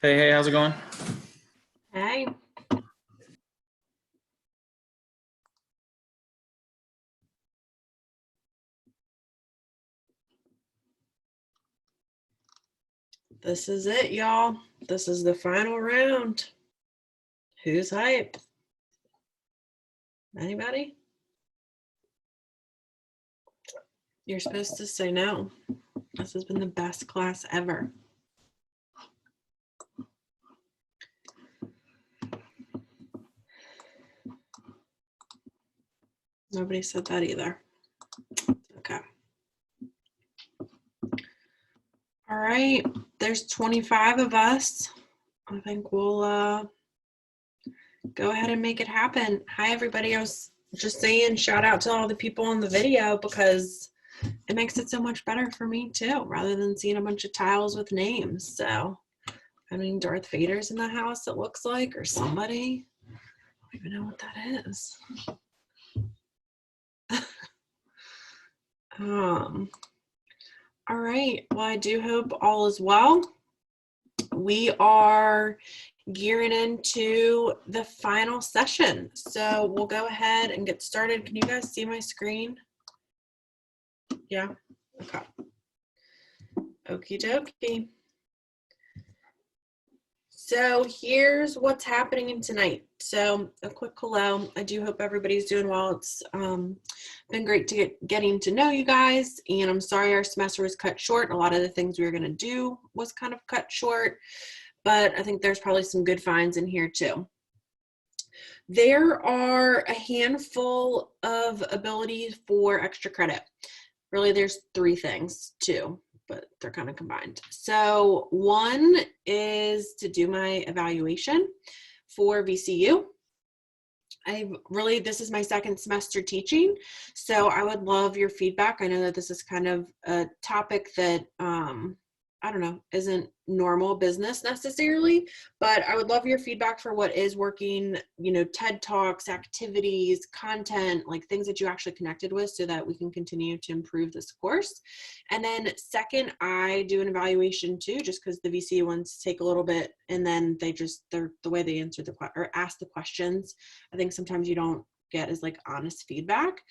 Hey, how's it going? Hey. This is it, y'all. This is the final round. Who's hype? Anybody? You're supposed to say no. This has been the best class ever. Nobody said that either. Okay. All right. There's 25 of us. I think we'll go ahead and make it happen. Hi, everybody. I was just saying shout out to all the people on the video because it makes it so much better for me too, rather than seeing a bunch of tiles with names. So, I mean, Darth Vader's in the house, it looks like, or somebody. I don't even know what that is. All right. Well, I do hope all is well. We are gearing into the final session. So we'll go ahead and get started. Can you guys see my screen? Yeah? Okay. Okie dokie. So here's what's happening tonight. So a quick hello. I do hope everybody's doing well. It's been great to getting to know you guys. And I'm sorry our semester was cut short. A lot of the things we were going to do was kind of cut short. But I think there's probably some good finds in here too. There are a handful of abilities for extra credit. Really, there's 3 things too, but they're kind of combined. So one is to do my evaluation for VCU. This is my second semester teaching, so I would love your feedback. I know that this is kind of a topic that, I don't know, isn't normal business necessarily, but I would love your feedback for what is working, TED Talks, activities, content, like things that you actually connected with so that we can continue to improve this course. And then second, I do an evaluation too, just because the VC ones take a little bit and then they're the way they answer or ask the questions. I think sometimes you don't get is like honest feedback.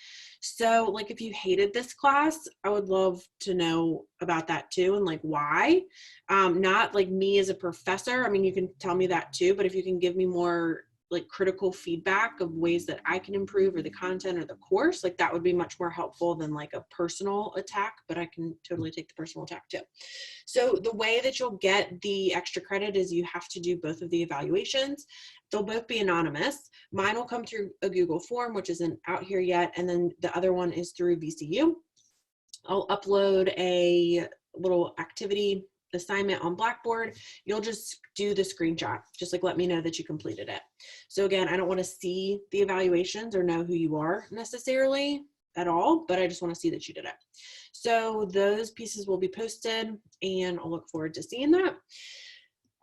So like if you hated this class, I would love to know about that too and like why. Not like me as a professor. I mean, you can tell me that too, but if you can give me more like critical feedback of ways that I can improve or the content or the course, like that would be much more helpful than like a personal attack, but I can totally take the personal attack too. So the way that you'll get the extra credit is you have to do both of the evaluations. They'll both be anonymous. Mine will come through a Google form, which isn't out here yet. And then the other one is through VCU. I'll upload a little activity assignment on Blackboard. You'll just do the screenshot, just like let me know that you completed it. So again, I don't want to see the evaluations or know who you are necessarily at all, but I just want to see that you did it. So those pieces will be posted and I'll look forward to seeing that.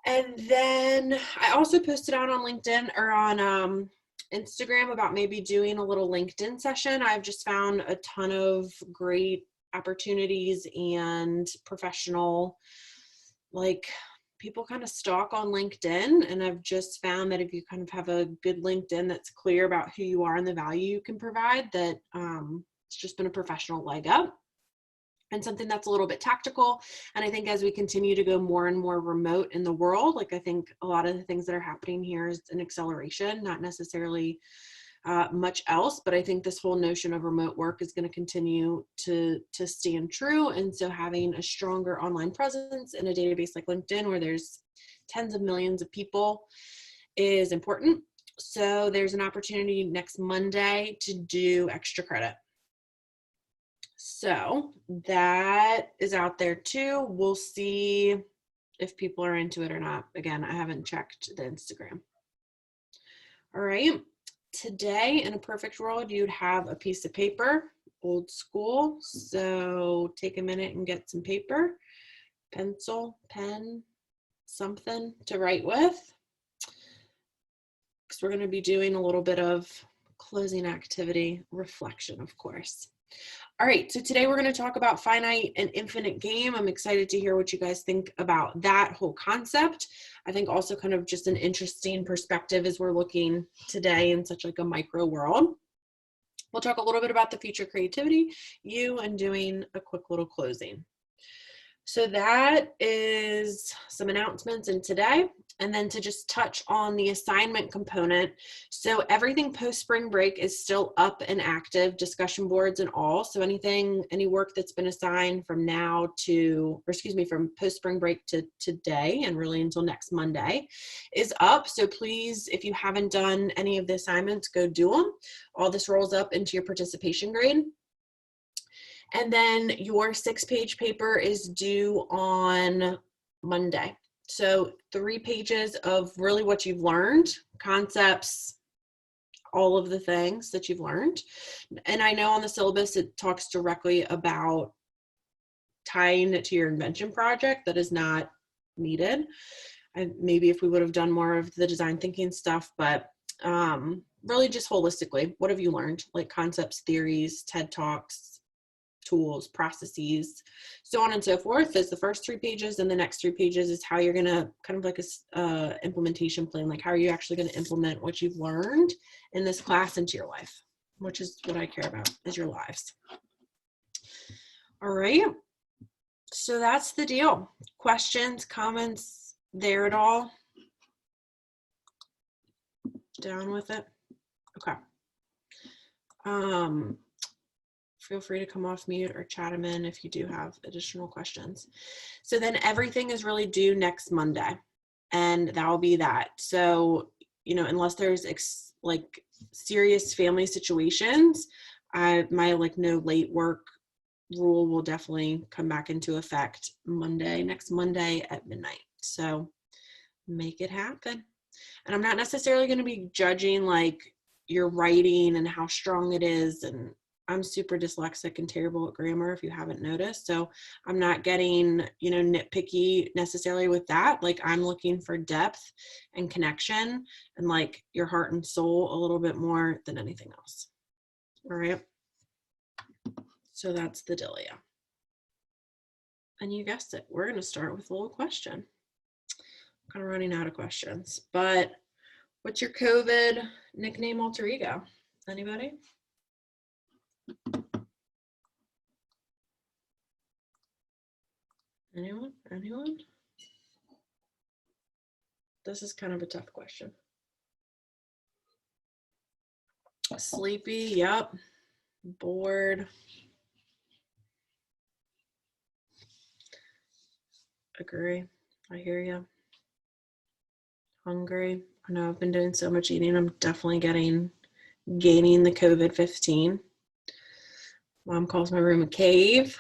And then I also posted out on LinkedIn or on Instagram about maybe doing a little LinkedIn session. I've just found a ton of great opportunities and professional, like people kind of stalk on LinkedIn. And I've just found that if you kind of have a good LinkedIn that's clear about who you are and the value you can provide, that it's just been a professional leg up. And something that's a little bit tactical. And I think as we continue to go more and more remote in the world, like I think a lot of the things that are happening here is an acceleration, not necessarily much else, but I think this whole notion of remote work is going to continue to stand true. And so having a stronger online presence in a database like LinkedIn, where there's tens of millions of people, is important. So there's an opportunity next Monday to do extra credit. So that is out there too. We'll see if people are into it or not. Again, I haven't checked the Instagram. All right. Today, in a perfect world, you'd have a piece of paper, old school. So take a minute and get some paper, pencil, pen, something to write with. Because we're going to be doing a little bit of closing activity, reflection, of course. All right, so today we're going to talk about finite and infinite game. I'm excited to hear what you guys think about that whole concept. I think also kind of just an interesting perspective as we're looking today in such like a micro world. We'll talk a little bit about the future creativity, you, and doing a quick little closing. So that is some announcements in today. And then to just touch on the assignment component. So everything post spring break is still up and active, discussion boards and all. So any work that's been assigned from now to, or excuse me, from post spring break to today and really until next Monday is up. So please, if you haven't done any of the assignments, go do them. All this rolls up into your participation grade. And then your 6-page paper is due on Monday. So 3 pages of really what you've learned, concepts, all of the things that you've learned. And I know on the syllabus, it talks directly about tying it to your invention project. That is not needed. Maybe if we would have done more of the design thinking stuff, but really just holistically, what have you learned? Like concepts, theories, TED Talks, tools, processes, so on and so forth is the first 3 pages. And the next 3 pages is how you're going to kind of like a implementation plan. Like how are you actually going to implement what you've learned in this class into your life, which is what I care about, is your lives. All right. So that's the deal. Questions, comments there at all? Down with it? Okay. Feel free to come off mute or chat them in if you do have additional questions. So then everything is really due next Monday, and that will be that. So, unless there's like serious family situations, my like no late work rule will definitely come back into effect next Monday at midnight. So make it happen. And I'm not necessarily going to be judging like your writing and how strong it is, and I'm super dyslexic and terrible at grammar, if you haven't noticed. So I'm not getting, nitpicky necessarily with that. Like I'm looking for depth and connection and like your heart and soul a little bit more than anything else. All right. So that's the dealia. And you guessed it. We're going to start with a little question. I'm kind of running out of questions, but what's your COVID nickname alter ego? Anybody? Anyone? This is kind of a tough question. Sleepy, yep. Bored. Agree. I hear you. Hungry. I know I've been doing so much eating. I'm definitely gaining the COVID-15. Mom calls my room a cave.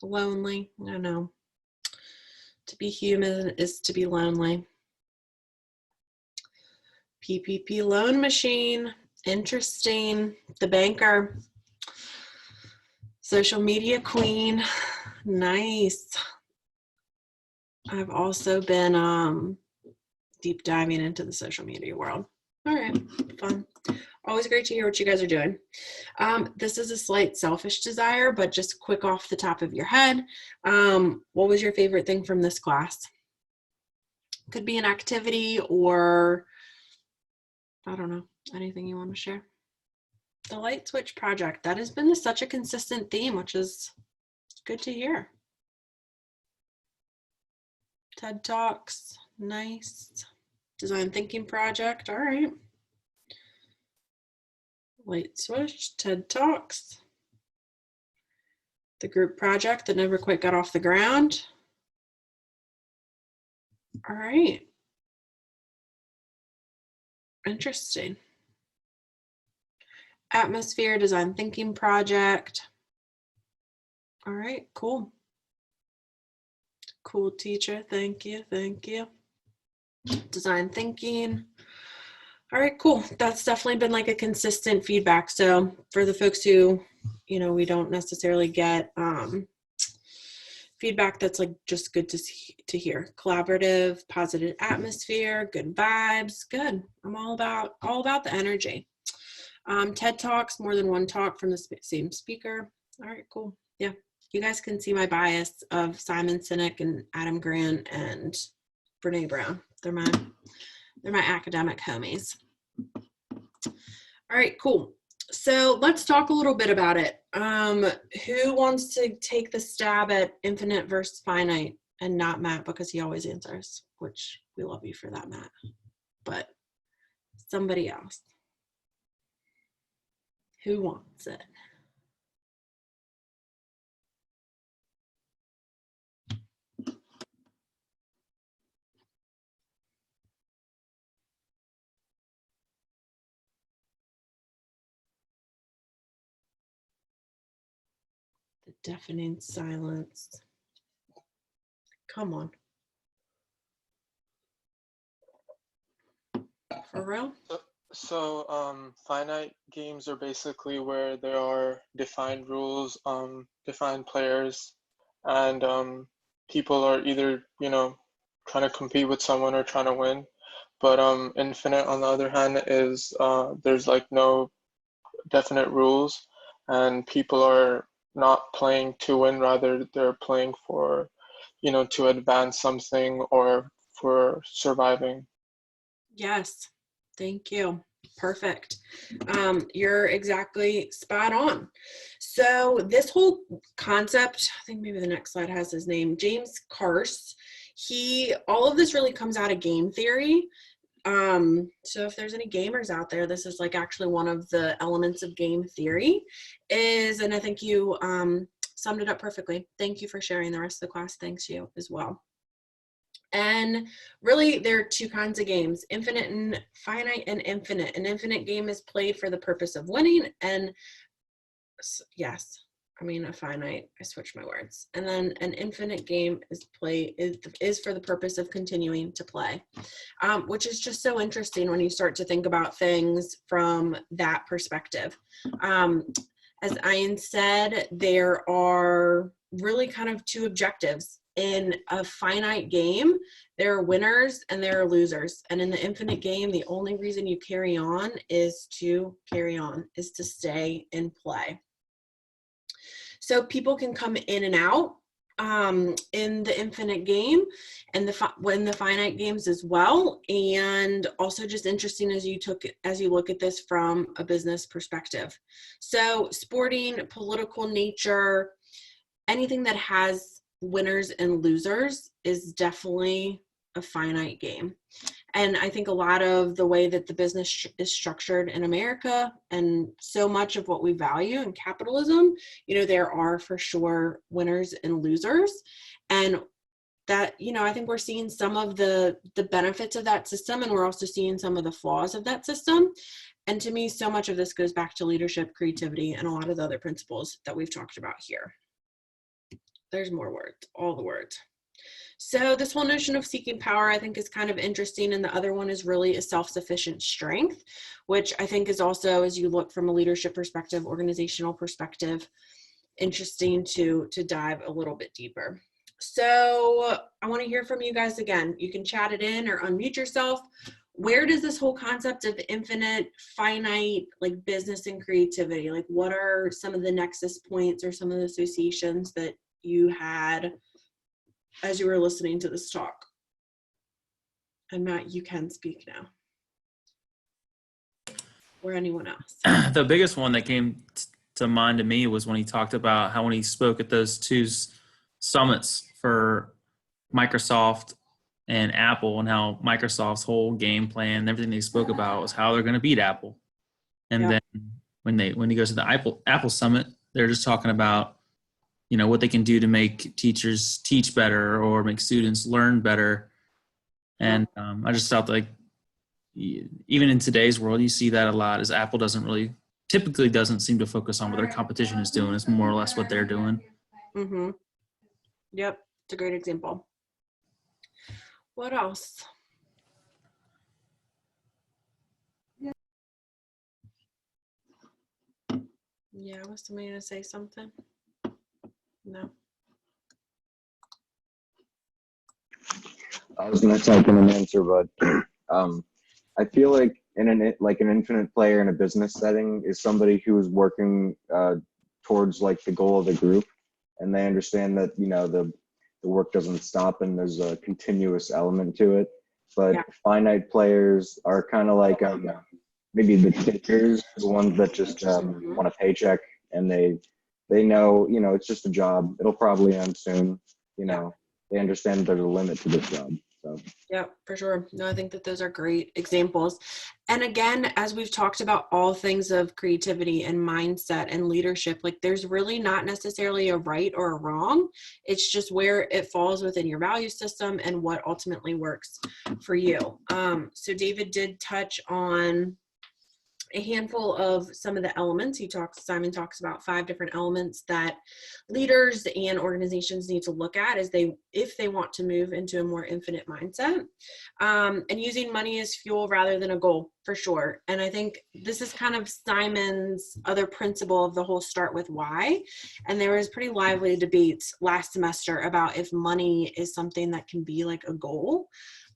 Lonely. I know. To be human is to be lonely. PPP loan machine. Interesting. The banker. Social media queen. Nice. I've also been deep diving into the social media world. All right, fun. Always great to hear what you guys are doing. This is a slight selfish desire, but just quick off the top of your head. What was your favorite thing from this class? Could be an activity or, I don't know, anything you want to share. The light switch project, that has been such a consistent theme, which is good to hear. TED Talks, nice. Design thinking project, all right. Light switch, TED Talks. The group project that never quite got off the ground. All right. Interesting. Atmosphere, design thinking project. All right, cool. Cool teacher, thank you. Design thinking. All right, cool. That's definitely been like a consistent feedback. So for the folks who, we don't necessarily get feedback, that's like just good to hear. Collaborative, positive atmosphere, good vibes, good. I'm all about the energy. TED Talks, more than one talk from the same speaker. All right, cool. Yeah, you guys can see my bias of Simon Sinek and Adam Grant and Brene Brown. They're my academic homies. All right, cool. So let's talk a little bit about it. Who wants to take the stab at infinite versus finite? And not Matt, because he always answers, which we love you for that, Matt. But somebody else. Who wants it? The deafening silence. Come on. For real? So finite games are basically where there are defined rules, defined players, and people are either, trying to compete with someone or trying to win. But infinite, on the other hand, is there's like no definite rules, and people are not playing to win, rather they're playing for, to advance something or for surviving. Yes. Thank you. Perfect. You're exactly spot on. So this whole concept, I think maybe the next slide has his name, James Carse. All of this really comes out of game theory. So if there's any gamers out there, this is like actually one of the elements of game theory and I think you summed it up perfectly. Thank you for sharing. The rest of the class thanks you as well. And really, there are two kinds of games, infinite and finite and infinite. An infinite game is played for the purpose of winning, and yes, I mean a finite, I switched my words. And then an infinite game is for the purpose of continuing to play, which is just so interesting when you start to think about things from that perspective. As Ian said, there are really kind of two objectives. In a finite game, there are winners and there are losers. And in the infinite game, the only reason you carry on, is to stay and play. So people can come in and out in the infinite game and when the finite games as well. And also just interesting as you look at this from a business perspective. So sporting, political nature, anything that has winners and losers is definitely a finite game. And I think a lot of the way that the business is structured in America and so much of what we value in capitalism, there are for sure winners and losers. And that, I think we're seeing some of the benefits of that system, and we're also seeing some of the flaws of that system. And to me, so much of this goes back to leadership, creativity, and a lot of the other principles that we've talked about here. There's more words, all the words. So this whole notion of seeking power, I think, is kind of interesting. And the other one is really a self-sufficient strength, which I think is also, as you look from a leadership perspective, organizational perspective, interesting to dive a little bit deeper. So I want to hear from you guys again. You can chat it in or unmute yourself. Where does this whole concept of infinite, finite, like business and creativity, like what are some of the nexus points or some of the associations that you had as you were listening to this talk? And Matt, you can speak now. Or anyone else. The biggest one that came to mind to me was when he talked about how when he spoke at those two summits for Microsoft and Apple, and how Microsoft's whole game plan and everything they spoke about was how they're going to beat Apple. And then when he goes to the Apple summit, they're just talking about what they can do to make teachers teach better or make students learn better. And I just felt like even in today's world, you see that a lot, is Apple typically doesn't seem to focus on what their competition is doing. It's more or less what they're doing. Mm-hmm. Yep. It's a great example. What else? Yeah, was somebody going to say something? No. I was going to type in an answer, but I feel like an infinite player in a business setting is somebody who is working towards like the goal of the group, and they understand that the the work doesn't stop and there's a continuous element to it. But Yeah. finite players are kind of like maybe the takers, the ones that just want a paycheck, and they know, you know, it's just a job. It'll probably end soon. You know, they understand that there's a limit to this job. So. Yeah, for sure. No, I think that those are great examples. And again, as we've talked about all things of creativity and mindset and leadership, like there's really not necessarily a right or a wrong. It's just where it falls within your value system and what ultimately works for you. So David did touch on a handful of some of the elements. Simon talks about 5 different elements that leaders and organizations need to look at if they want to move into a more infinite mindset, and using money as fuel rather than a goal, for sure. And I think this is kind of Simon's other principle of the whole start with why. And there was pretty lively debates last semester about if money is something that can be like a goal.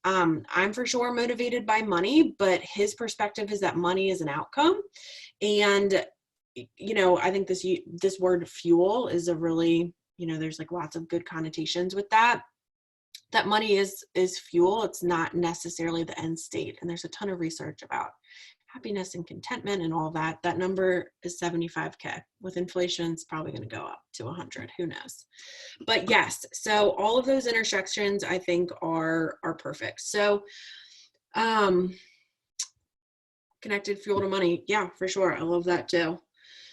I'm for sure motivated by money, but his perspective is that money is an outcome. And, you know, I think this word fuel is a really, you know, there's like lots of good connotations with that money is fuel. It's not necessarily the end state. And there's a ton of research about happiness and contentment and all that. That number is 75K. With inflation, it's probably going to go up to 100. Who knows? But yes, so all of those intersections I think are perfect. So connected fuel to money. Yeah, for sure. I love that too.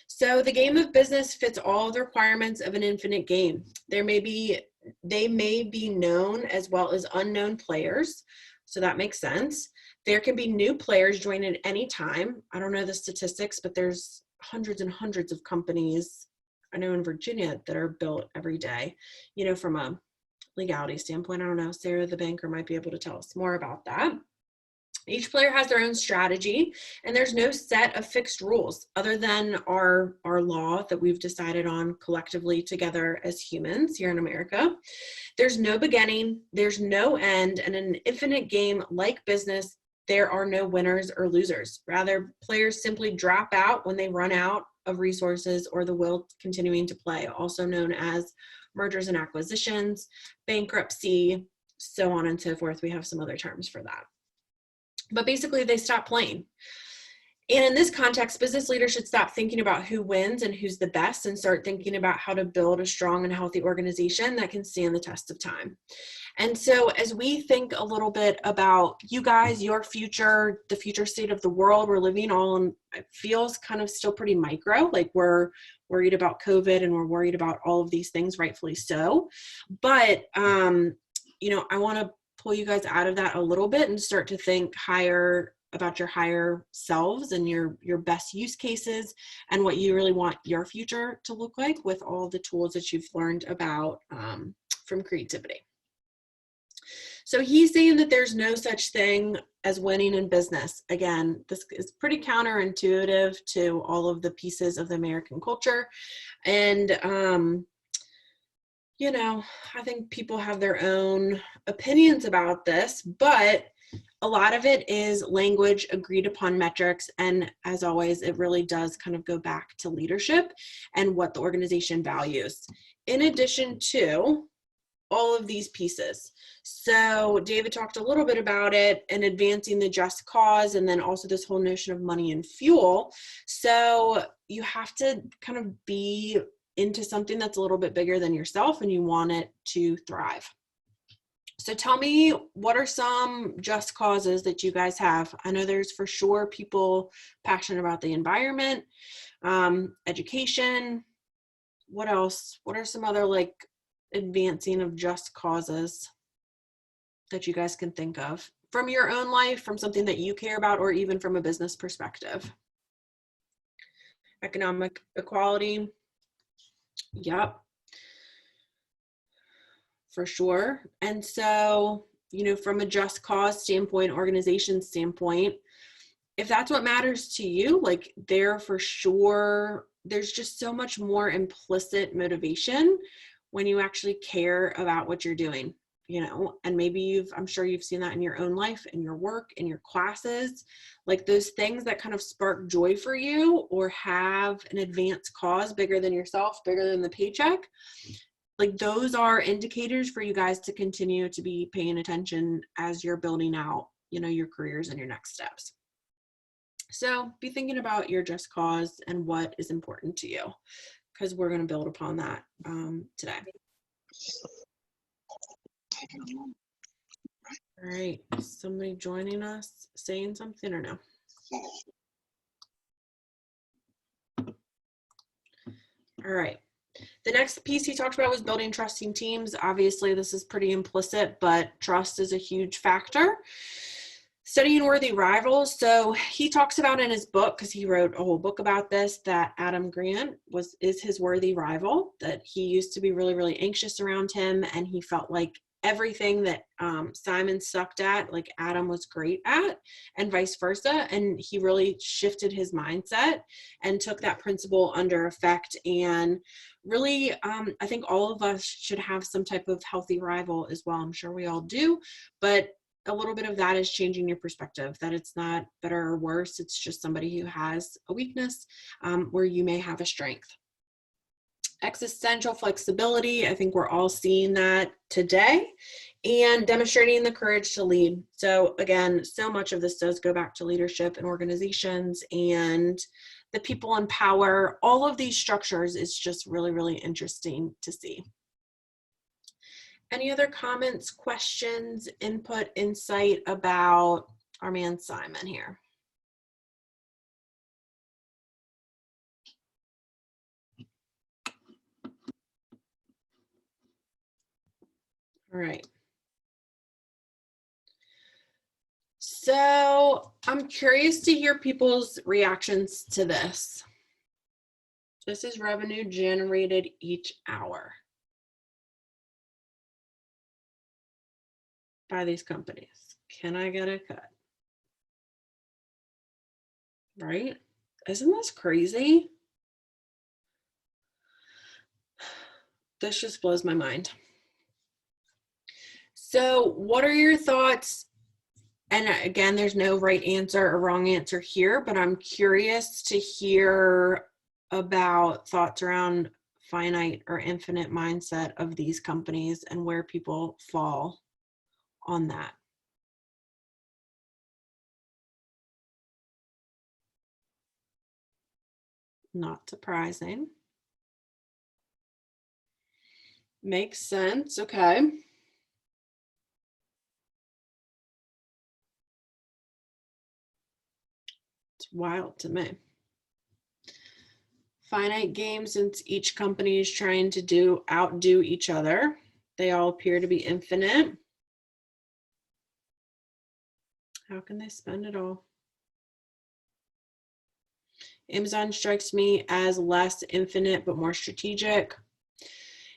So the game of business fits all the requirements of an infinite game. They may be known as well as unknown players. So that makes sense. There can be new players join at any time. I don't know the statistics, but there's hundreds and hundreds of companies I know in Virginia that are built every day, you know, from a legality standpoint. I don't know, Sarah, the banker, might be able to tell us more about that. Each player has their own strategy, and there's no set of fixed rules other than our law that we've decided on collectively together as humans here in America. There's no beginning, there's no end, and in an infinite game like business, there are no winners or losers. Rather, players simply drop out when they run out of resources or the will continuing to play, also known as mergers and acquisitions, bankruptcy, so on and so forth. We have some other terms for that. But basically, they stop playing. And in this context, business leaders should stop thinking about who wins and who's the best and start thinking about how to build a strong and healthy organization that can stand the test of time. And so as we think a little bit about you guys, your future, the future state of the world we're living on, it feels kind of still pretty micro, like we're worried about COVID and we're worried about all of these things, rightfully so. But, you know, I want to pull you guys out of that a little bit and start to think higher about your higher selves and your best use cases and what you really want your future to look like with all the tools that you've learned about from creativity. So he's saying that there's no such thing as winning in business. Again, this is pretty counterintuitive to all of the pieces of the American culture. And, you know, I think people have their own opinions about this, but a lot of it is language, agreed upon metrics, and as always, it really does kind of go back to leadership and what the organization values, in addition to all of these pieces. So David talked a little bit about it and advancing the just cause, and then also this whole notion of money and fuel. So you have to kind of be into something that's a little bit bigger than yourself and you want it to thrive. So tell me, what are some just causes that you guys have? I know there's for sure people passionate about the environment, education. What else? What are some other like advancing of just causes that you guys can think of from your own life, from something that you care about, or even from a business perspective? Economic equality. Yep. For sure. And so, you know, from a just cause standpoint, organization standpoint, if that's what matters to you, like there for sure, there's just so much more implicit motivation when you actually care about what you're doing, you know, and maybe I'm sure you've seen that in your own life, in your work, in your classes, like those things that kind of spark joy for you or have an advanced cause bigger than yourself, bigger than the paycheck. like those are indicators for you guys to continue to be paying attention as you're building out, you know, your careers and your next steps. So be thinking about your just cause and what is important to you, because we're going to build upon that today. All right, somebody joining us saying something or no? All right. The next piece he talked about was building trusting teams. Obviously, this is pretty implicit, but trust is a huge factor. Studying worthy rivals. So he talks about in his book, because he wrote a whole book about this, that Adam Grant is his worthy rival, that he used to be really, really anxious around him, and he felt like everything that Simon sucked at, like Adam was great at, and vice versa. And he really shifted his mindset and took that principle under effect. And really, I think all of us should have some type of healthy rival as well. I'm sure we all do, but a little bit of that is changing your perspective, that it's not better or worse. It's just somebody who has a weakness where you may have a strength. Existential flexibility, I think we're all seeing that today, and demonstrating the courage to lead. So again, so much of this does go back to leadership and organizations and the people in power. All of these structures is just really, really interesting to see. Any other comments, questions, input, insight about our man Simon here? All right. So I'm curious to hear people's reactions to this. This is revenue generated each hour by these companies. Can I get a cut? Right? Isn't this crazy? This just blows my mind. So what are your thoughts? And again, there's no right answer or wrong answer here, but I'm curious to hear about thoughts around finite or infinite mindset of these companies and where people fall on that. Not surprising. Makes sense. Okay. It's wild to me. Finite games, since each company is trying to outdo each other. They all appear to be infinite. How can they spend it all? Amazon strikes me as less infinite, but more strategic.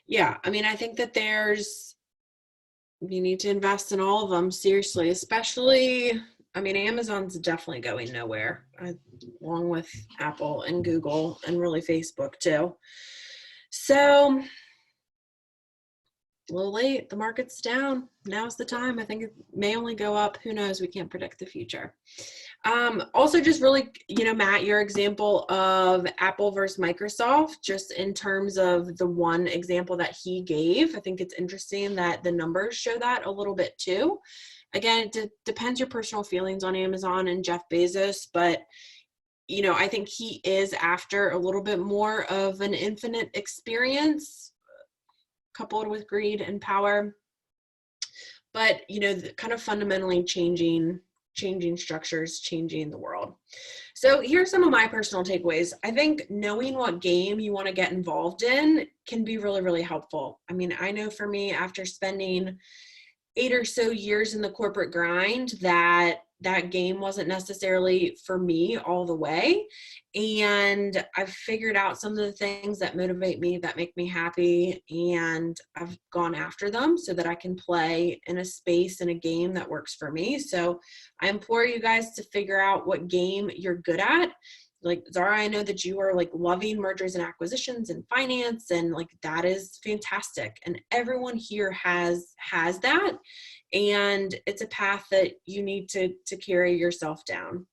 Yeah, I mean, I think that you need to invest in all of them, seriously, especially, I mean, Amazon's definitely going nowhere, along with Apple and Google and really Facebook too. So, a little late, the market's down. Now's the time. I think it may only go up. Who knows? We can't predict the future. Also, just really, Matt, your example of Apple versus Microsoft, just in terms of the one example that he gave, I think it's interesting that the numbers show that a little bit too. Again, it depends your personal feelings on Amazon and Jeff Bezos, but I think he is after a little bit more of an infinite experience coupled with greed and power, but kind of fundamentally changing structures, changing the world. So here's some of my personal takeaways. I think knowing what game you want to get involved in can be really, really helpful. I mean, I know for me, after spending 8 or so years in the corporate grind, that game wasn't necessarily for me all the way. And I've figured out some of the things that motivate me, that make me happy, and I've gone after them so that I can play in a space, in a game that works for me. So I implore you guys to figure out what game you're good at. Like Zara, I know that you are like loving mergers and acquisitions and finance, and like that is fantastic. And everyone here has that. And it's a path that you need to carry yourself down.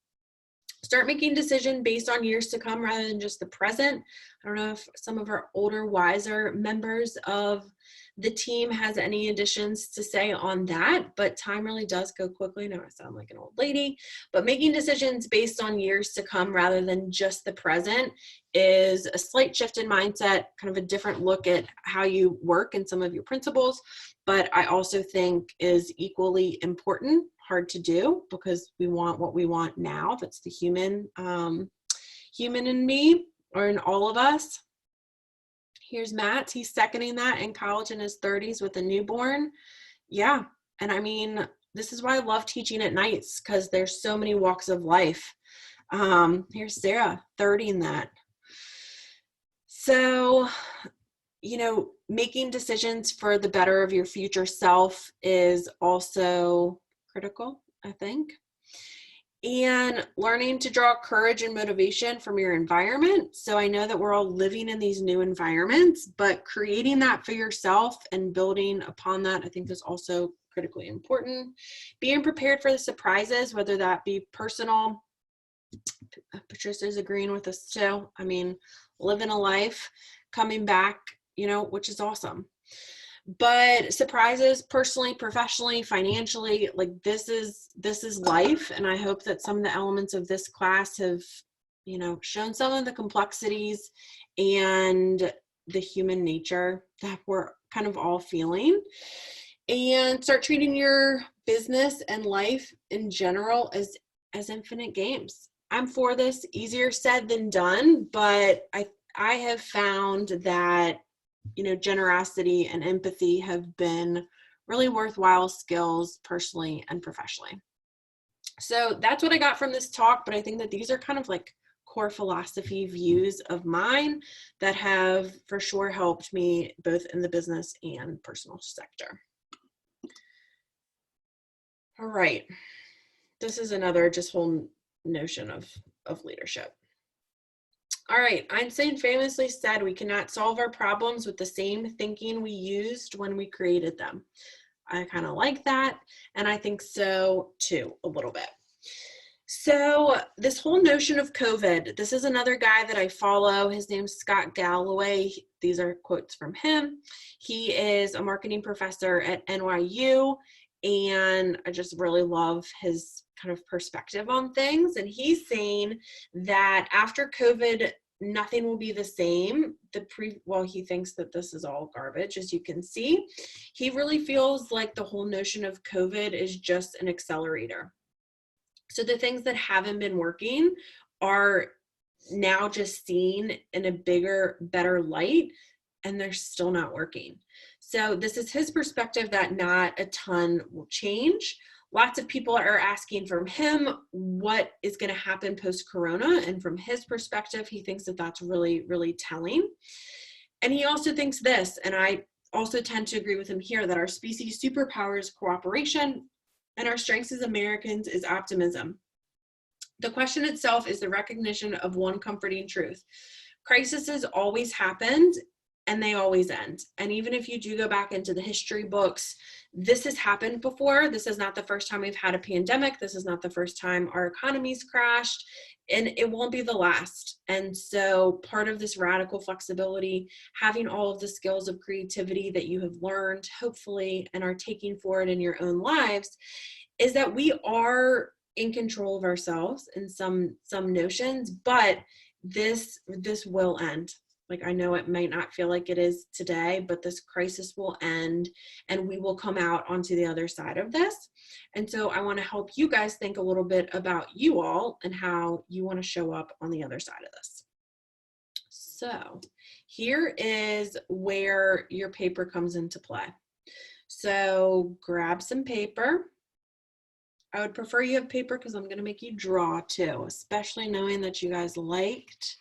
Start making decisions based on years to come rather than just the present. I don't know if some of our older, wiser members of the team has any additions to say on that, but time really does go quickly. Now I sound like an old lady, but making decisions based on years to come rather than just the present is a slight shift in mindset, kind of a different look at how you work and some of your principles, but I also think is equally important. Hard to do because we want what we want now. That's the human in me, or in all of us. Here's Matt. He's seconding that, in college in his 30s with a newborn. Yeah. And I mean, this is why I love teaching at nights, because there's so many walks of life. Here's Sarah, 30 in that. So, you know, making decisions for the better of your future self is also critical, I think. And learning to draw courage and motivation from your environment. So I know that we're all living in these new environments, but creating that for yourself and building upon that, I think, is also critically important. Being prepared for the surprises, whether that be personal. Patricia's agreeing with us too. I mean, living a life, coming back, you know, which is awesome. But surprises, personally, professionally, financially, like this is life. And I hope that some of the elements of this class have, you know, shown some of the complexities and the human nature that we're kind of all feeling. And start treating your business and life in general as infinite games. I'm for this. Easier said than done, but I have found that, you know, generosity and empathy have been really worthwhile skills personally and professionally. So that's what I got from this talk, but I think that these are kind of like core philosophy views of mine that have for sure helped me both in the business and personal sector. All right. This is another just whole notion of leadership. All right, Einstein famously said we cannot solve our problems with the same thinking we used when we created them. I kind of like that, and I think so too, a little bit. So this whole notion of COVID, this is another guy that I follow. His name's Scott Galloway. These are quotes from him. He is a marketing professor at NYU, and I just really love his kind of perspective on things. And he's saying that after COVID, nothing will be the same. Well, he thinks that this is all garbage, as you can see. He really feels like the whole notion of COVID is just an accelerator. So the things that haven't been working are now just seen in a bigger, better light, and they're still not working. So this is his perspective that not a ton will change. Lots of people are asking from him what is going to happen post-corona. And from his perspective, he thinks that that's really, really telling. And he also thinks this, and I also tend to agree with him here, that our species' superpower is cooperation, and our strengths as Americans is optimism. The question itself is the recognition of one comforting truth. Crises always happened, and they always end. And even if you do go back into the history books, this has happened before. This is not the first time we've had a pandemic. This is not the first time our economies crashed, and it won't be the last. And so part of this radical flexibility, having all of the skills of creativity that you have learned, hopefully, and are taking forward in your own lives, is that we are in control of ourselves in some notions, but this will end. Like, I know it might not feel like it is today, but this crisis will end and we will come out onto the other side of this. And so I want to help you guys think a little bit about you all and how you want to show up on the other side of this. So here is where your paper comes into play. So grab some paper. I would prefer you have paper because I'm going to make you draw too, especially knowing that you guys liked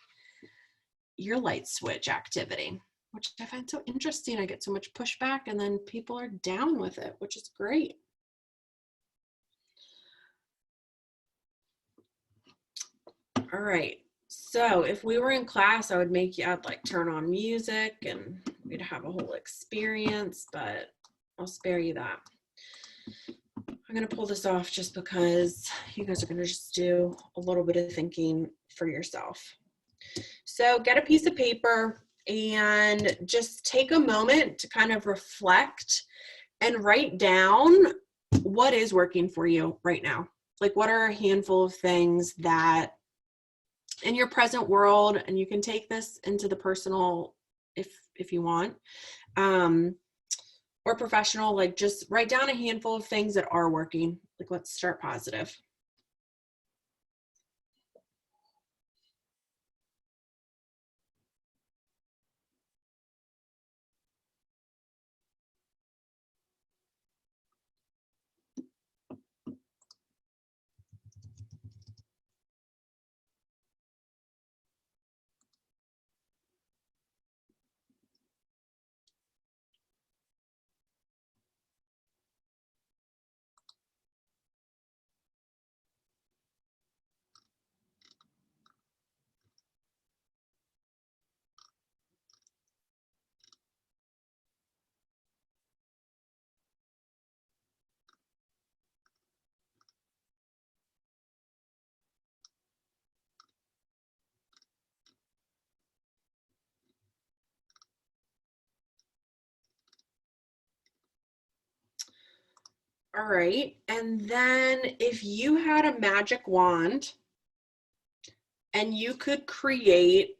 your light switch activity, which I find so interesting. I get so much pushback and then people are down with it, which is great. All right. So if we were in class, I'd like turn on music and we'd have a whole experience, but I'll spare you that. I'm going to pull this off just because you guys are going to just do a little bit of thinking for yourself. So get a piece of paper and just take a moment to kind of reflect and write down what is working for you right now. Like, what are a handful of things that in your present world, and you can take this into the personal if you want, or professional, like just write down a handful of things that are working. Like, let's start positive. All right. And then if you had a magic wand and you could create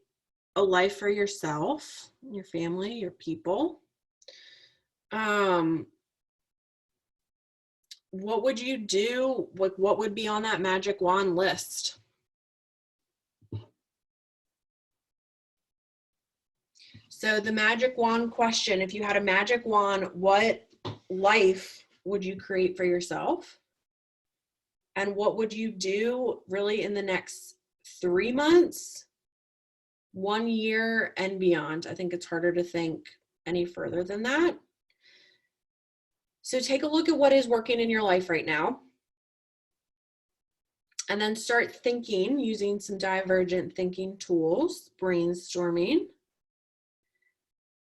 a life for yourself, your family, your people, what would you do? What would be on that magic wand list? So the magic wand question, if you had a magic wand, what life would you create for yourself? And what would you do really in the next 3 months, 1 year, and beyond? I think it's harder to think any further than that. So take a look at what is working in your life right now. And then start thinking using some divergent thinking tools, brainstorming,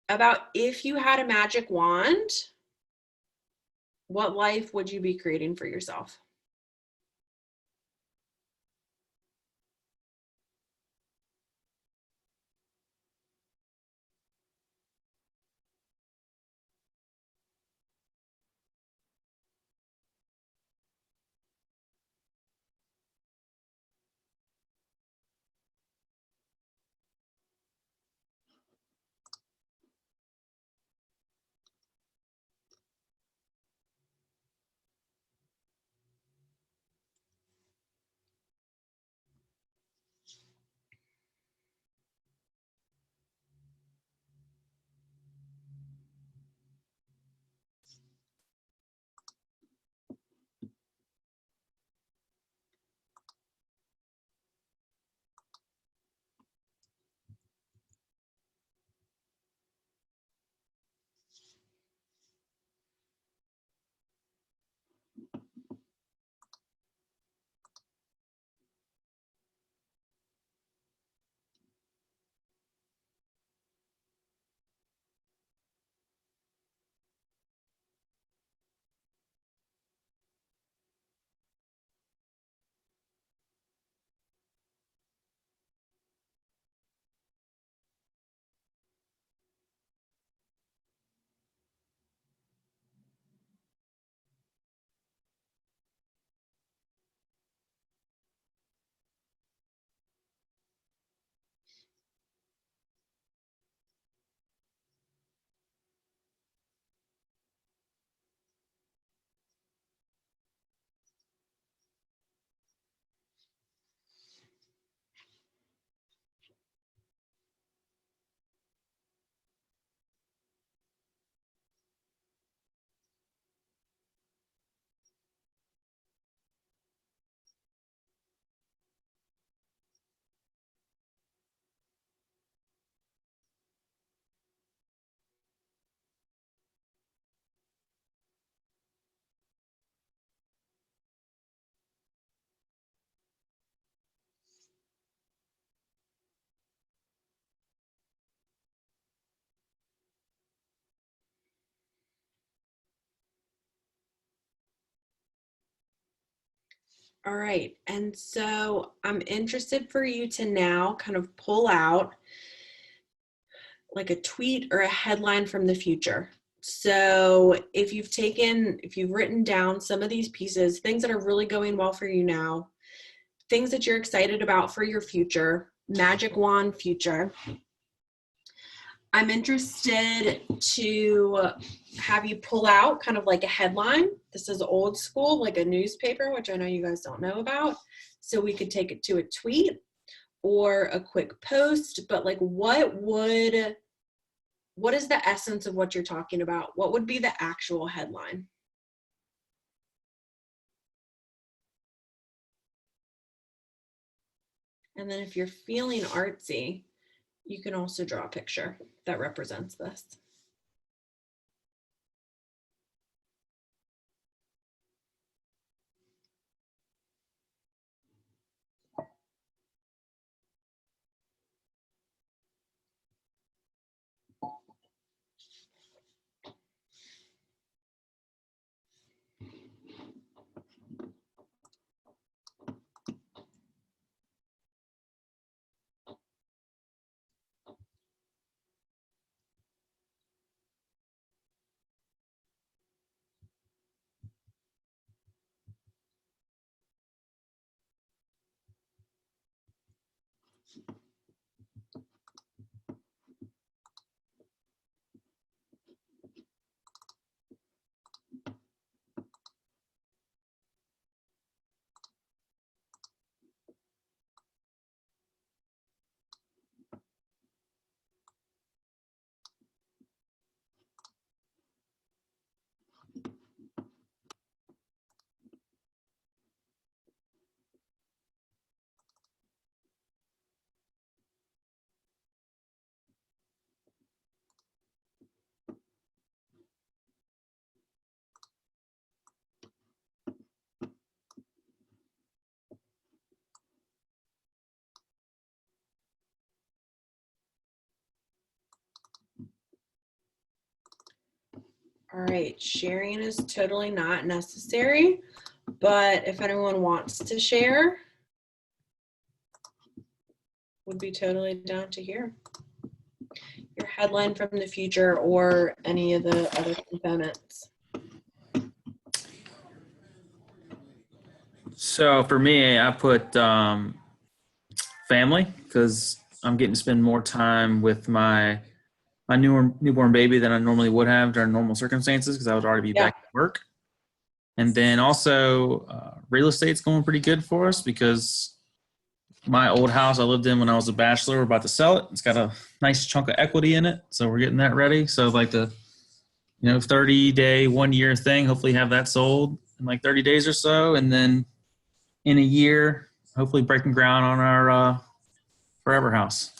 about if you had a magic wand, what life would you be creating for yourself? All right. And so I'm interested for you to now kind of pull out like a tweet or a headline from the future. So if you've written down some of these pieces, things that are really going well for you now, things that you're excited about for your future, magic wand future, I'm interested to have you pull out kind of like a headline. This is old school, like a newspaper, which I know you guys don't know about. So we could take it to a tweet or a quick post, but like what is the essence of what you're talking about? What would be the actual headline? And then if you're feeling artsy, you can also draw a picture that represents this. All right, sharing is totally not necessary, but if anyone wants to share, would be totally down to hear your headline from the future or any of the other components. So for me, I put family, because I'm getting to spend more time with my newborn baby than I normally would have during normal circumstances, because I would already be back at work. And then also real estate's going pretty good for us, because my old house I lived in when I was a bachelor, we're about to sell it. It's got a nice chunk of equity in it, so we're getting that ready. So like the 30-day, 1 year thing, hopefully have that sold in like 30 days or so, and then in a year, hopefully breaking ground on our forever house.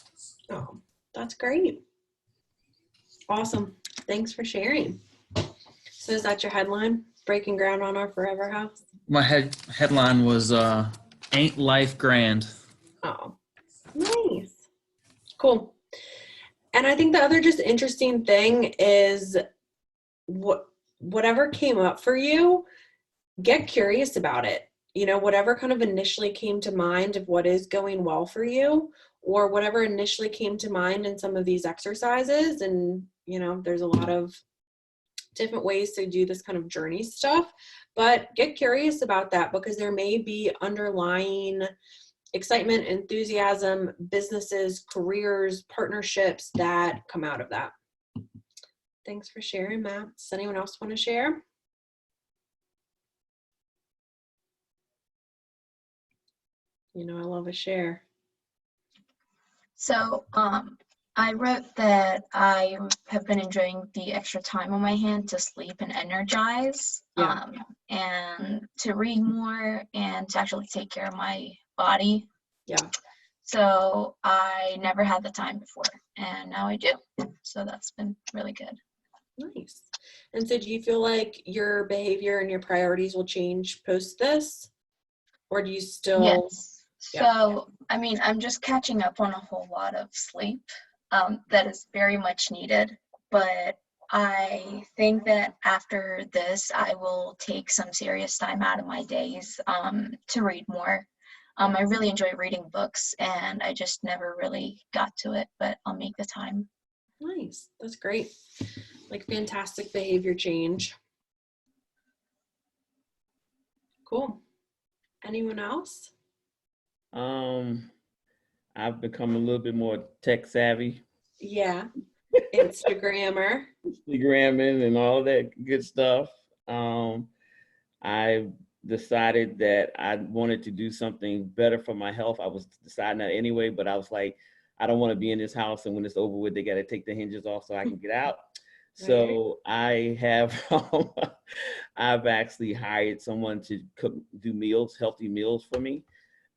Oh, that's great. Awesome. Thanks for sharing. So is that your headline? Breaking ground on our forever house? My headline was Ain't Life Grand? Oh, nice. Cool. And I think the other just interesting thing is whatever came up for you, get curious about it. Whatever kind of initially came to mind of what is going well for you, or whatever initially came to mind in some of these exercises. And, there's a lot of different ways to do this kind of journey stuff, but get curious about that, because there may be underlying excitement, enthusiasm, businesses, careers, partnerships that come out of that. Thanks for sharing, Matt. Does anyone else want to share? I love a share. So I wrote that I have been enjoying the extra time on my hand to sleep and energize, and to read more and to actually take care of my body. Yeah. So I never had the time before, and now I do. So that's been really good. Nice. And so do you feel like your behavior and your priorities will change post this? Or do you still? Yes. So, I'm just catching up on a whole lot of sleep that is very much needed, but I think that after this, I will take some serious time out of my days to read more. I really enjoy reading books, and I just never really got to it, but I'll make the time. Nice. That's great. Like fantastic behavior change. Cool. Anyone else? I've become a little bit more tech savvy, Yeah. Instagrammer. Instagramming and all that good stuff. I decided that I wanted to do something better for my health. I was deciding that anyway, but I was like, I don't want to be in this house, and when it's over with, they got to take the hinges off so I can get out. So I have, I've actually hired someone to do meals, healthy meals for me.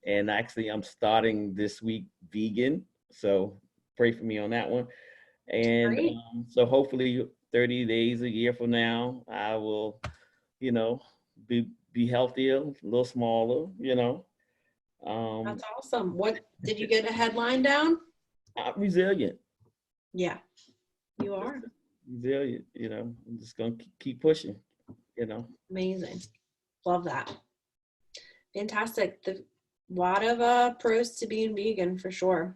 And actually, I'm starting this week vegan. So pray for me on that one. And so hopefully 30 days, a year from now, I will, be healthier, a little smaller, That's awesome. What did you get a headline down? I'm resilient. Yeah, you are. Resilient, I'm just going to keep pushing, Amazing. Love that. Fantastic. A lot of pros to being vegan for sure.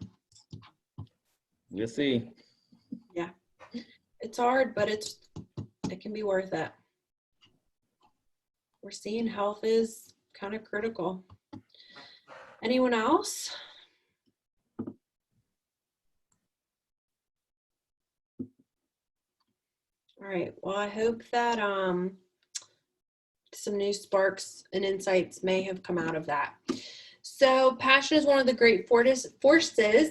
We'll see. Yeah. It's hard, but it can be worth it. We're seeing health is kind of critical. Anyone else? All right. Well, I hope that some new sparks and insights may have come out of that. So passion is one of the great forces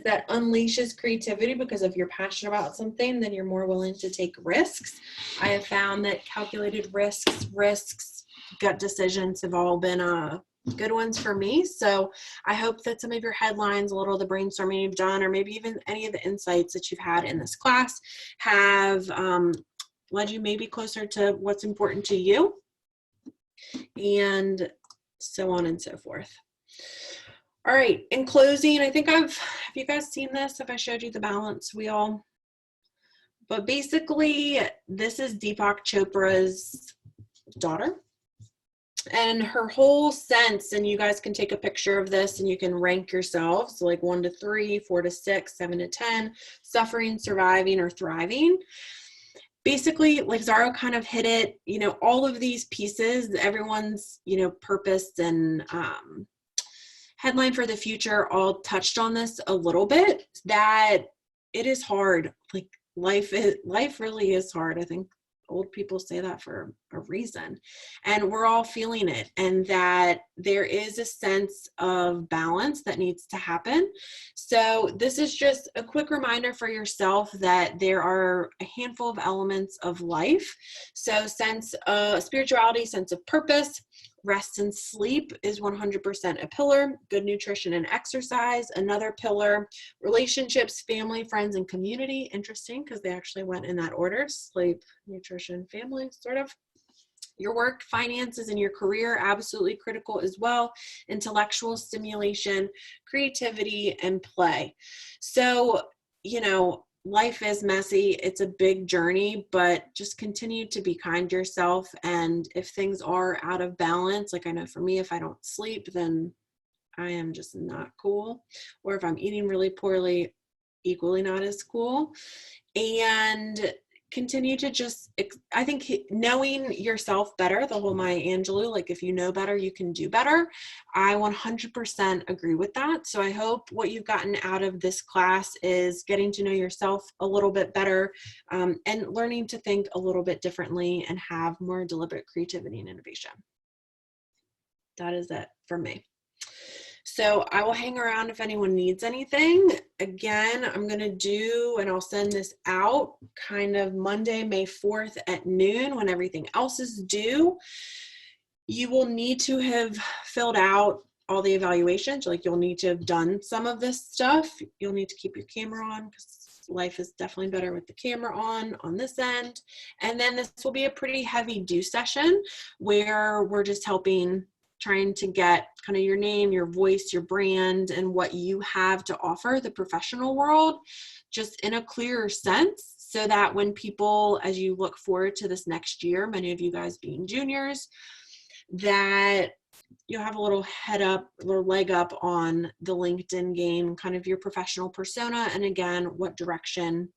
that unleashes creativity, because if you're passionate about something, then you're more willing to take risks. I have found that calculated risks, gut decisions have all been good ones for me. So I hope that some of your headlines, a little of the brainstorming you've done, or maybe even any of the insights that you've had in this class have led you maybe closer to what's important to you, and so on and so forth. All right, in closing, I think have you guys seen this? If I showed you the balance wheel? But basically, this is Deepak Chopra's daughter. And her whole sense, and you guys can take a picture of this and you can rank yourselves, like 1 to 3, 4 to 6, 7 to 10, suffering, surviving, or thriving. Basically, like Zaro kind of hit it, all of these pieces, everyone's, purpose and headline for the future all touched on this a little bit, that it is hard. Like life really is hard. I think old people say that for a reason, and we're all feeling it, and that there is a sense of balance that needs to happen. So this is just a quick reminder for yourself that there are a handful of elements of life. So sense of spirituality, sense of purpose, rest and sleep is 100% a pillar. Good nutrition and exercise, another pillar. Relationships, family, friends, and community. Interesting, because they actually went in that order. Sleep, nutrition, family, sort of. Your work, finances, and your career, absolutely critical as well. Intellectual stimulation, creativity, and play. So, life is messy. It's a big journey, but just continue to be kind to yourself. And if things are out of balance, like I know for me, if I don't sleep, then I am just not cool. Or if I'm eating really poorly, equally not as cool. And continue to just, I think knowing yourself better, the whole Maya Angelou, like if you know better, you can do better. I 100% agree with that. So I hope what you've gotten out of this class is getting to know yourself a little bit better, and learning to think a little bit differently and have more deliberate creativity and innovation. That is it for me. So I will hang around if anyone needs anything. Again, I'm going to do, and I'll send this out kind of Monday, May 4th at noon when everything else is due. You will need to have filled out all the evaluations. Like you'll need to have done some of this stuff. You'll need to keep your camera on because life is definitely better with the camera on this end. And then this will be a pretty heavy do session where we're just trying to get kind of your name, your voice, your brand, and what you have to offer the professional world just in a clearer sense. so that when people, as you look forward to this next year, many of you guys being juniors, that you'll have a little leg up on the LinkedIn game, kind of your professional persona, and again, what direction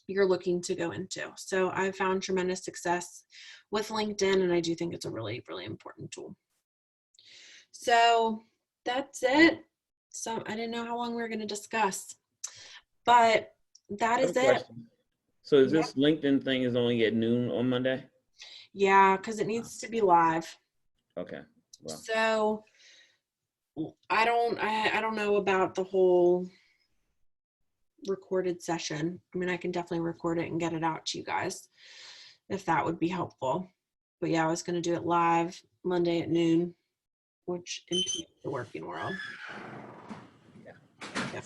you're looking to go into. So I've found tremendous success with LinkedIn, and I do think it's a really, really important tool. So that's it. So I didn't know how long we were going to discuss, but that is it. So is this LinkedIn thing is only at noon on Monday? Yeah, because it needs to be live. Okay. Well. So I don't know about the whole recorded session. I mean, I can definitely record it and get it out to you guys if that would be helpful. But yeah, I was going to do it live Monday at noon, which impedes the working world. Yeah.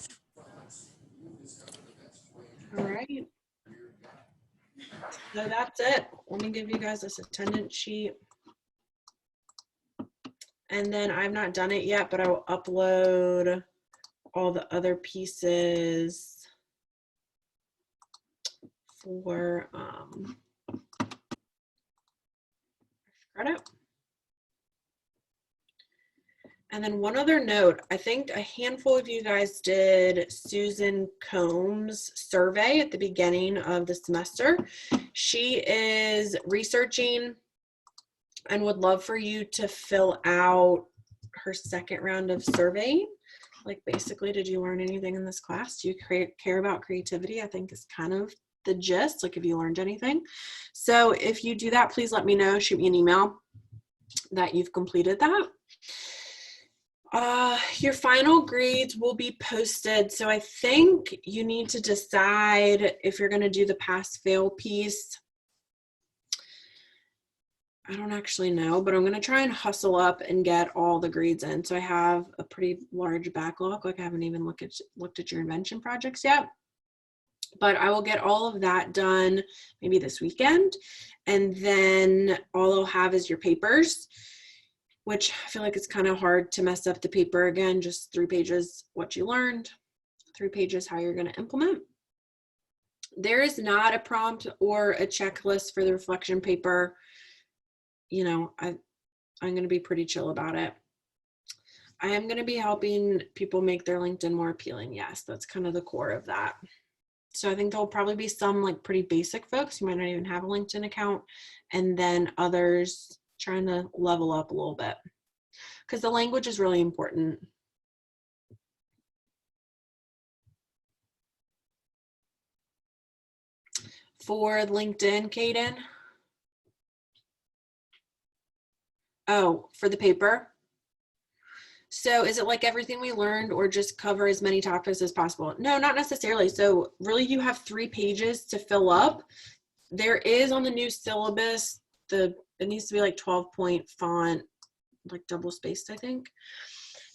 All right. So that's it. Let me give you guys this attendance sheet. And then I've not done it yet, but I will upload all the other pieces for credit. And then one other note, I think a handful of you guys did Susan Combs' survey at the beginning of the semester. She is researching and would love for you to fill out her second round of surveying. Like basically, did you learn anything in this class? Do you care about creativity? I think is kind of the gist, like if you learned anything. So if you do that, please let me know, shoot me an email that you've completed that. Your final grades will be posted. So I think you need to decide if you're going to do the pass-fail piece. I don't actually know, but I'm going to try and hustle up and get all the grades in. So I have a pretty large backlog. Like I haven't even looked at your invention projects yet. But I will get all of that done maybe this weekend. And then all I'll have is your papers, which I feel like it's kind of hard to mess up the paper again. Just 3 pages, what you learned, 3 pages, how you're going to implement. There is not a prompt or a checklist for the reflection paper. You know, I'm going to be pretty chill about it. I am going to be helping people make their LinkedIn more appealing. Yes, that's kind of the core of that. So I think there'll probably be some like pretty basic folks who might not even have a LinkedIn account, and then others trying to level up a little bit because the language is really important. For LinkedIn, Kaden. Oh, for the paper. So is it like everything we learned or just cover as many topics as possible? No, not necessarily. So really you have 3 pages to fill up. There is on the new syllabus, it needs to be like 12-point font, like double spaced, I think.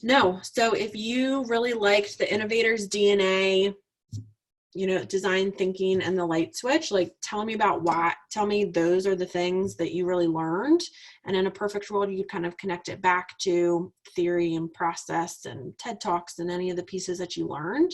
No, so if you really liked the Innovator's DNA, you know, design thinking and the light switch, like tell me about why, tell me those are the things that you really learned. And in a perfect world, you kind of connect it back to theory and process and TED Talks and any of the pieces that you learned.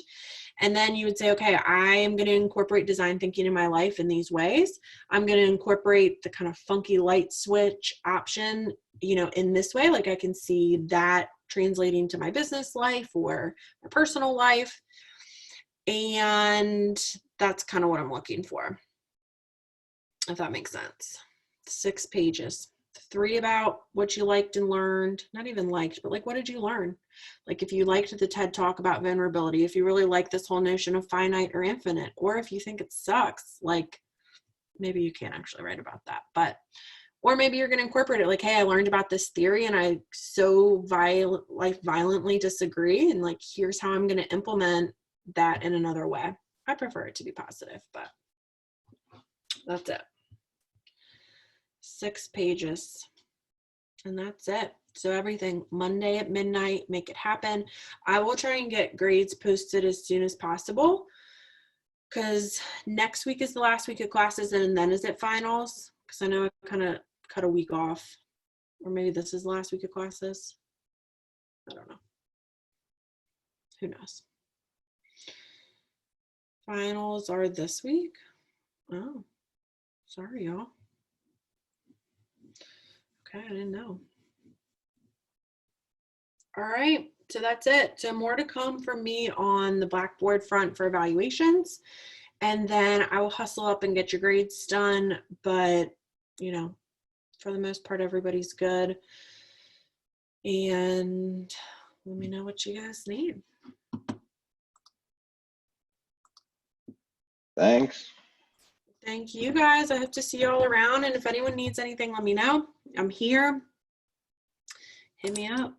And then you would say, okay, I am going to incorporate design thinking in my life in these ways. I'm going to incorporate the kind of funky light switch option, you know, in this way. Like I can see that translating to my business life or my personal life. And that's kind of what I'm looking for, if that makes sense. 6 pages, 3 about what you liked and learned, not even liked, but like, what did you learn? Like if you liked the TED Talk about vulnerability, if you really like this whole notion of finite or infinite, or if you think it sucks, like maybe you can't actually write about that, but, or maybe you're going to incorporate it like, hey, I learned about this theory and I so violently disagree. And like, here's how I'm going to implement that in another way. I prefer it to be positive, but that's it. 6 pages and that's it. So everything Monday at midnight, make it happen. I will try and get grades posted as soon as possible because next week is the last week of classes and then is it finals, because I know I kind of cut a week off, or maybe this is the last week of classes. I don't know. Who knows? Finals are this week. Oh, sorry, y'all. Okay, I didn't know. All right, so that's it. So more to come from me on the Blackboard front for evaluations. And then I will hustle up and get your grades done. But, you know, for the most part, everybody's good. And let me know what you guys need. Thanks. Thank you guys. I hope to see you all around. And if anyone needs anything, let me know. I'm here. Hit me up.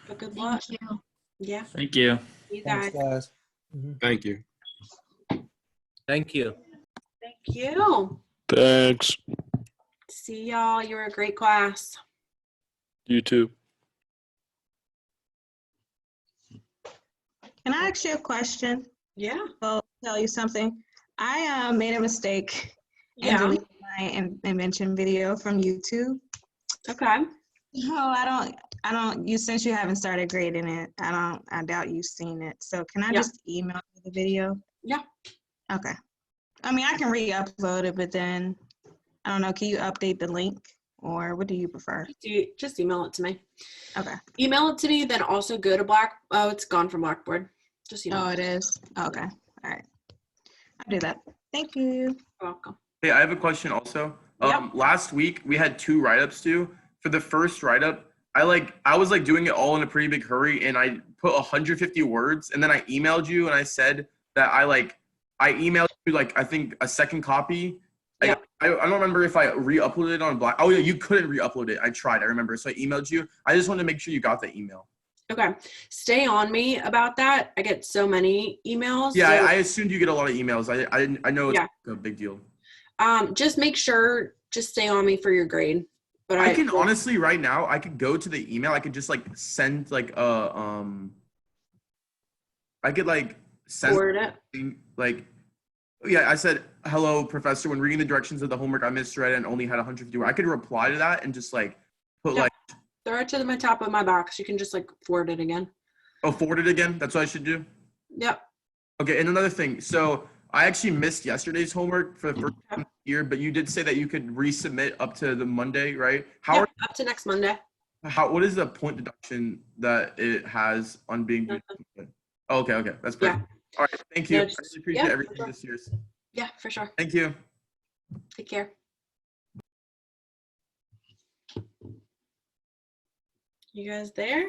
But good luck. Thank you. Yeah. Thank you. You Thanks, guys. guys. Mhm. Thank you. Thank you. Thank you. Thanks. See y'all. You were a great class. You too. Can I ask you a question? Yeah. I'll tell you something. I made a mistake and Yeah. deleted my invention video from YouTube. Okay. No, I don't, since you haven't started grading it, I doubt you've seen it. So can I Yeah. just email you the video? Yeah. Okay. I mean, I can re-upload it, but then, I don't know, can you update the link or what do you prefer? Just email it to me. Okay. Email it to me, then also go to Oh, it's gone from Blackboard. Just email Oh, it. it is? Okay. All right. I'll do that. Thank you. You're welcome. Hey, I have a question also. Yep. Last week we had 2 write-ups due. For the first write-up, I was doing it all in a pretty big hurry, and I put 150 words, and then I emailed you and I said that I emailed you I think a second copy. Yep. I don't remember if I re-uploaded it on Black. Oh yeah, you couldn't re-upload it. I tried. I remember. So I emailed you. I just wanted to make sure you got the email. Okay. Stay on me about that. I get so many emails. Yeah, so, I assumed you get a lot of emails. I know it's a big deal. Just make sure, just stay on me for your grade. But I can honestly right now, I could go to the email. I could just send I could send forward it. Yeah, I said, hello, professor. When reading the directions of the homework, I misread and only had 150 words. I could reply to that and just put throw it to the top of my box. You can just forward it again. Oh, forward it again? That's what I should do? Yep. Okay, and another thing. So I actually missed yesterday's homework for the first time this year, but you did say that you could resubmit up to the Monday, right? Up to next Monday. What is the point deduction that it has on being due? Oh, okay. That's perfect. Yeah. All right, thank you. Yeah, I really appreciate everything sure. this year. Yeah, for sure. Thank you. Take care. You guys there?